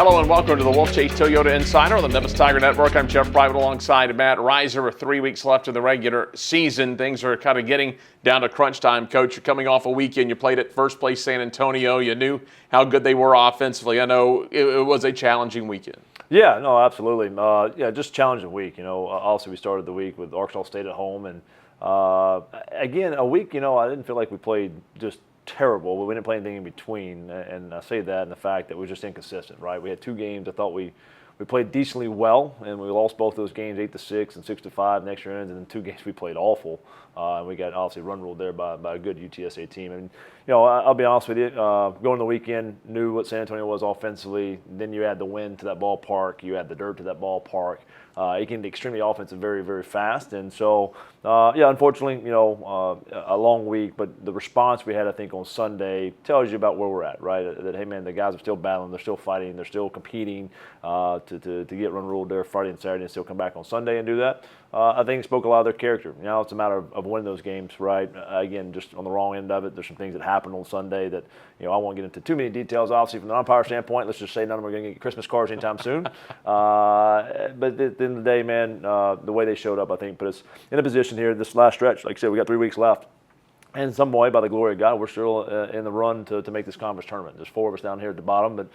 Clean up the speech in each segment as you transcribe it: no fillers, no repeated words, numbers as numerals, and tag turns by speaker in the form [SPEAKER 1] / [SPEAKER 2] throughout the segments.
[SPEAKER 1] Hello and welcome to the Wolfchase Toyota Insider on the Memphis Tiger Network. I'm Jeff Brightwell alongside Matt Reiser. With 3 weeks left in the regular season, things are kind of getting down to crunch time. Coach, you're coming off a weekend. You played at first place San Antonio. You knew how good they were offensively. I know it was a challenging weekend.
[SPEAKER 2] Yeah, no, absolutely. Just challenging week. Also we started the week with Arkansas State at home, and again, a week. I didn't feel like we played just terrible, but we didn't play anything in between. And I say that in the fact that we were just inconsistent. Right, we had 2 games. I thought we played decently well, and we lost both those games 8-6 and 6-5 in extra innings. And then 2 games we played awful, and we got obviously run ruled there by a good UTSA team. And I'll be honest with you, going the weekend, knew what San Antonio was offensively. Then you add the wind to that ballpark, you add the dirt to that ballpark. It can be extremely offensive very, very fast. And so, unfortunately, a long week. But the response we had, I think, on Sunday tells you about where we're at, right? That, hey, man, the guys are still battling. They're still fighting. They're still competing to get run ruled there Friday and Saturday and still come back on Sunday and do that. I think it spoke a lot of their character. It's a matter of winning those games, right? Again, just on the wrong end of it, there's some things that happened on Sunday that, I won't get into too many details. Obviously, from the umpire standpoint, let's just say none of them are going to get Christmas cards anytime soon. But at the end of the day, man, the way they showed up, I think, put us in a position here this last stretch. Like I said, we got 3 weeks left. And in some way, by the glory of God, we're still in the run to make this conference tournament. There's 4 of us down here at the bottom, but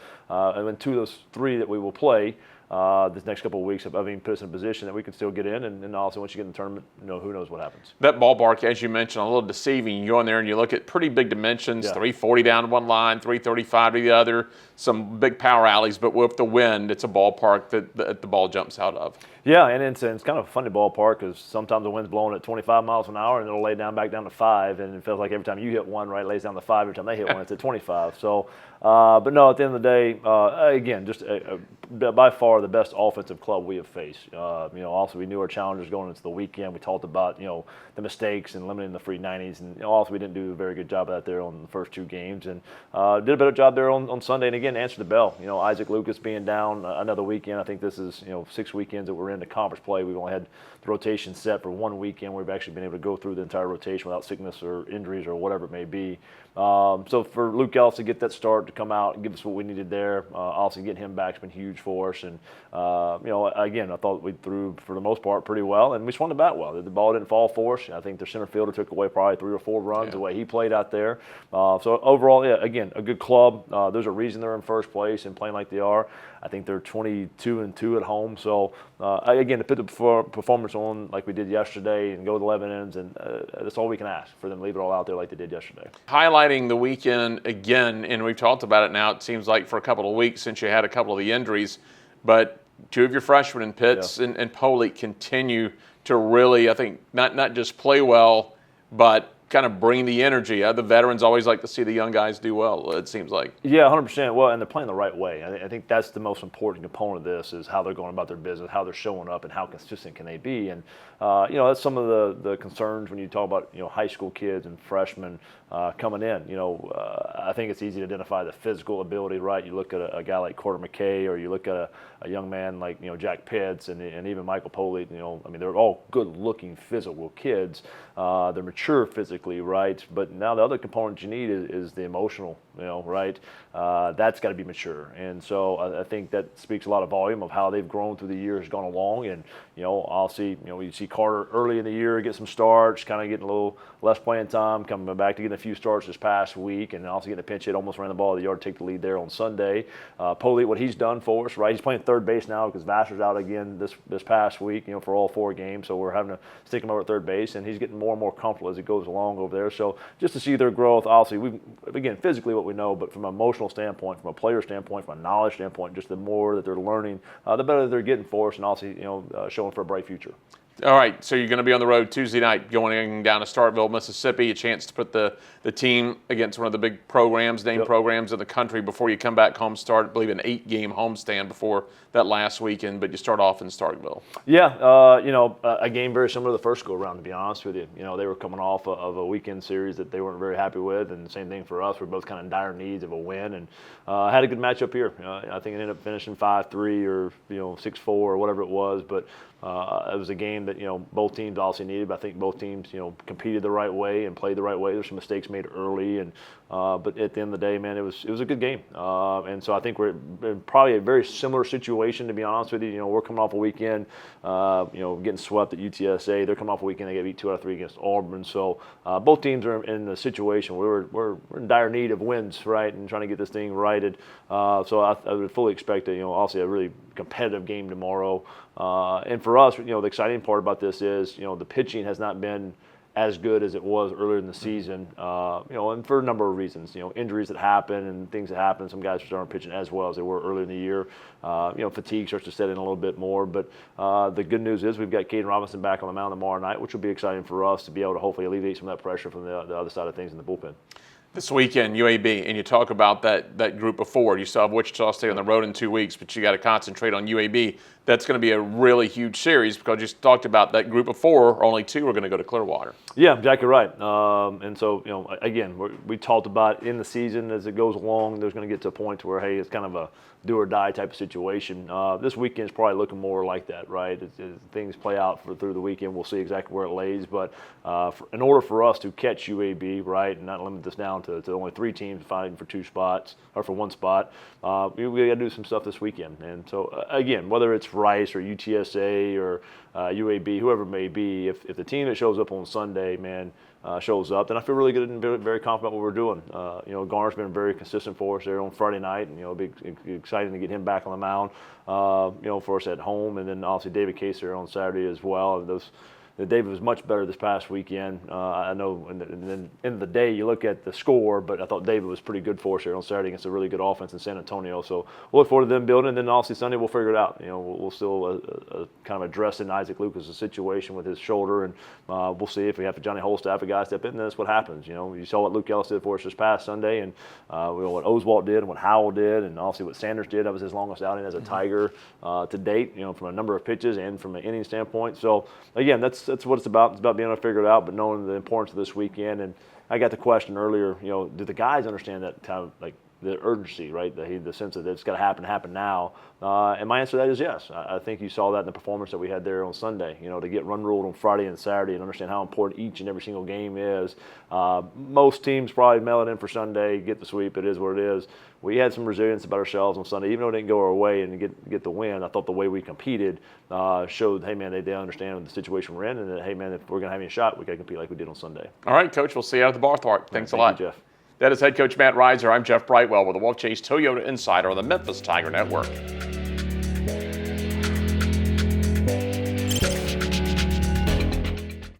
[SPEAKER 2] and then 2 of those 3 that we will play this next couple of weeks have put us in a position that we can still get in. And also, once you get in the tournament, who knows what happens.
[SPEAKER 1] That ballpark, as you mentioned, a little deceiving. You go in there and you look at pretty big dimensions, 340 down to one line, 335 to the other, some big power alleys, but with the wind, it's a ballpark that the ball jumps out of.
[SPEAKER 2] Yeah, and it's kind of a funny ballpark because sometimes the wind's blowing at 25 miles an hour and it'll lay back down to 5, and it feels like every time you hit one, right, it lays down to 5. Every time they hit one, it's at 25. So, but no, at the end of the day, again, just by far the best offensive club we have faced. Also we knew our challenges going into the weekend. We talked about the mistakes and limiting the free 90s, and also we didn't do a very good job out there on the first 2 games, and did a better job there on Sunday. And again, answered the bell. Isaac Lucas being down another weekend. I think this is 6 weekends that we're in the conference play. We've only had the rotation set for 1 weekend where we've actually been able to go through the entire rotation without sickness or injuries or whatever it may be. So for Luke Ellis to get that start, to come out and give us what we needed there, also getting him back has been huge for us. And again, I thought we threw for the most part pretty well, and we swung the bat well. The ball didn't fall for us. I think their center fielder took away probably 3 or 4 runs the way he played out there. So overall, again, a good club. There's a reason they're in first place and playing like they are. I think they're 22-2 at home. So again, to put the performance on like we did yesterday and go with 11 innings, and that's all we can ask for them to leave it all out there like they did yesterday.
[SPEAKER 1] Highlighting the weekend again, and we've talked about it now, it seems like for a couple of weeks since you had a couple of the injuries, but 2 of your freshmen in Pitts and Poley continue to really, I think, not just play well, but kind of bring the energy. The veterans always like to see the young guys do well, it seems like.
[SPEAKER 2] Yeah, 100%. Well, and they're playing the right way. I think that's the most important component of this, is how they're going about their business, how they're showing up, and how consistent can they be. And, that's some of the concerns when you talk about, high school kids and freshmen coming in. I think it's easy to identify the physical ability, right? You look at a guy like Carter McKay, or you look at a young man like, Jack Pitts and even Michael Poley. They're all good-looking physical kids. They're mature physically, right? But now the other component you need is the emotional, right? That's got to be mature. And so I think that speaks a lot of volume of how they've grown through the years gone along. And, I'll see, you see Carter early in the year get some starts, kind of getting a little less playing time, coming back to getting a few starts this past week, and also getting a pinch hit, almost ran the ball of the yard to take the lead there on Sunday. Poley, what he's done for us, right? He's playing third base now because Vassar's out again this past week, for all 4 games. So we're having to stick him over at third base, and he's getting more and more comfortable as it goes along over there. So just to see their growth, obviously, again, physically what we know, but from an emotional standpoint, from a player standpoint, from a knowledge standpoint, just the more that they're learning, the better they're getting for us, and obviously, showing for a bright future.
[SPEAKER 1] All right, so you're going to be on the road Tuesday night, going down to Starkville, Mississippi, a chance to put the team against one of the big programs, named programs in the country before you come back home, start, I believe, an 8-game homestand before that last weekend, but you start off in Starkville.
[SPEAKER 2] Yeah, a game very similar to the first go-around, to be honest with you. They were coming off of a weekend series that they weren't very happy with, and the same thing for us. We're both kind of in dire needs of a win, and had a good matchup here. I think it ended up finishing 5-3 or 6-4 or whatever it was, but It was a game that both teams obviously needed, but I think both teams competed the right way and played the right way. There's some mistakes made early, and but at the end of the day, man, it was a good game. And so I think we're in probably a very similar situation, to be honest with you. We're coming off a weekend, getting swept at UTSA. They're coming off a weekend, they got beat 2 out of 3 against Auburn. So both teams are in the situation where we're in dire need of wins, right, and trying to get this thing righted. So I would fully expect obviously a really competitive game tomorrow. And for us, the exciting part about this is, the pitching has not been as good as it was earlier in the season, and for a number of reasons, injuries that happen and things that happen. Some guys aren't pitching as well as they were earlier in the year. Fatigue starts to set in a little bit more. But the good news is we've got Caden Robinson back on the mound tomorrow night, which will be exciting for us to be able to hopefully alleviate some of that pressure from the other side of things in the bullpen.
[SPEAKER 1] This weekend, UAB, and you talk about that group of 4. You still have Wichita State on the road in 2 weeks, but you got to concentrate on UAB. That's going to be a really huge series because you talked about that group of 4, only 2 are going to go to Clearwater.
[SPEAKER 2] Yeah, exactly right. And so, again, we talked about in the season as it goes along, there's going to get to a point where, hey, it's kind of a do or die type of situation. This weekend is probably looking more like that, right? As things play out through the weekend, we'll see exactly where it lays. But in order for us to catch UAB, right, and not limit this down to only 3 teams fighting for 2 spots or for 1 spot, we got to do some stuff this weekend. And so, again, whether it's Rice or UTSA or UAB, whoever it may be, if the team that shows up on Sunday, man, shows up, then I feel really good and very confident what we're doing. Garner's been very consistent for us there on Friday night, and it'll be exciting to get him back on the mound, for us at home, and then obviously David Case there on Saturday as well. David was much better this past weekend. I know, and then end of the day, you look at the score, but I thought David was pretty good for us here on Saturday against a really good offense in San Antonio. So we'll look forward to them building, and then obviously Sunday we'll figure it out. We'll still kind of address in Isaac Lucas' situation with his shoulder, and we'll see if we have Johnny Holstaff, a guy step in, then that's what happens. You saw what Luke Ellis did for us this past Sunday, and what Oswalt did, and what Howell did, and obviously what Sanders did. That was his longest outing as a Tiger to date, from a number of pitches and from an inning standpoint. So again, that's what it's about. It's about being able to figure it out, but knowing the importance of this weekend. And I got the question earlier, do the guys understand that kind of like the urgency, right? The sense that it's got to happen now. And my answer to that is yes. I think you saw that in the performance that we had there on Sunday. To get run ruled on Friday and Saturday and understand how important each and every single game is. Most teams probably mail it in for Sunday, get the sweep. It is what it is. We had some resilience about ourselves on Sunday, even though it didn't go our way and get the win. I thought the way we competed showed, hey man, they understand the situation we're in, and that, hey man, if we're going to have any shot, we got to compete like we did on Sunday.
[SPEAKER 1] All right, Coach. We'll see you out at the Barthwark. Thanks a lot,
[SPEAKER 2] Thank you, Jeff.
[SPEAKER 1] That is head coach Matt Reiser. I'm Jeff Brightwell with the Wolfchase Toyota Insider on the Memphis Tiger Network.